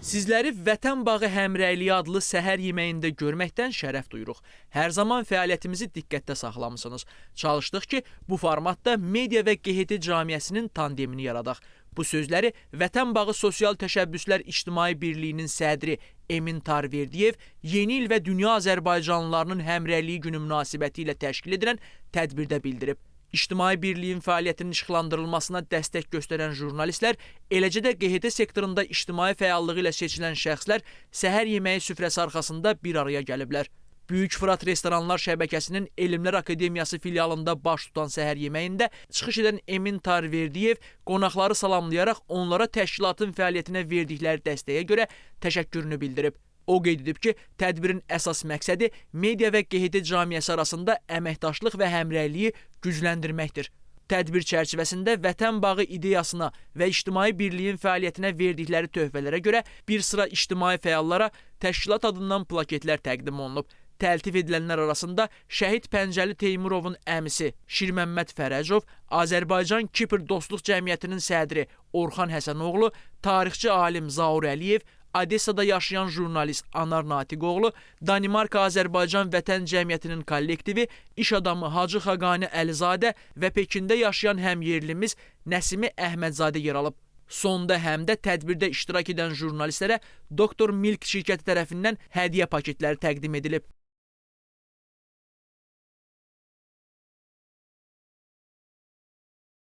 Sizləri Vətən Bağı Həmrəyliyi adlı səhər yeməyində görməkdən şərəf duyuruq. Hər zaman fəaliyyətimizi diqqətdə saxlamısınız. Çalışdıq ki, bu formatda media və QHT camiyyəsinin tandemini yaradaq. Bu sözləri Vətən Bağı Sosial Təşəbbüslər İctimai Birliyinin sədri Emin Tarverdiyev Yeni il və Dünya Azərbaycanlılarının Həmrəyliyi günü münasibəti ilə təşkil edilən tədbirdə bildirib. İctimai Birliyin fəaliyyətinin işıqlandırılmasına dəstək göstərən jurnalistlər, eləcə də QHT sektorunda ictimai fəallığı ilə seçilən şəxslər səhər yeməyi süfrəsi arxasında bir araya gəliblər. Böyük Fırat Restoranlar şəbəkəsinin Elmlər Akademiyası filialında baş tutan səhər yeməyində çıxış edən Emin Tarverdiyev qonaqları salamlayaraq onlara təşkilatın fəaliyyətinə verdikləri dəstəyə görə təşəkkürünü bildirib. O qeyd edib ki, tədbirin əsas məqsədi media və QHT camiyyəsi arasında əməkdaşlıq və həmrəyliyi gücləndirməkdir. Tədbir çərçivəsində Vətən Bağı ideyasına və İctimai Birliyin fəaliyyətinə verdikləri töhfələrə görə bir sıra ictimai fəallara təşkilat adından plaketlər təqdim olunub. Təltif edilənlər arasında Şəhid Pəncəli Teymurovun əmisi Şirməmməd Fərəcov, Azərbaycan-Kipr Dostluq Cəmiyyətinin sədri Orxan Həsənoğlu, tarixçi alim Zaur Əliyev, Odessada yaşayan jurnalist Anar Natiqoğlu, Danimarka-Azərbaycan Vətən Cəmiyyətinin kollektivi, iş adamı Hacı Xaqani Əlizadə və Pekində yaşayan həmyerlimiz Nəsimi Əhmədzadə yer alıb. Sonda həm də tədbirdə iştirak edən jurnalistlərə Doktor Milk şirkəti tərəfindən hədiyyə paketləri təqdim edilib.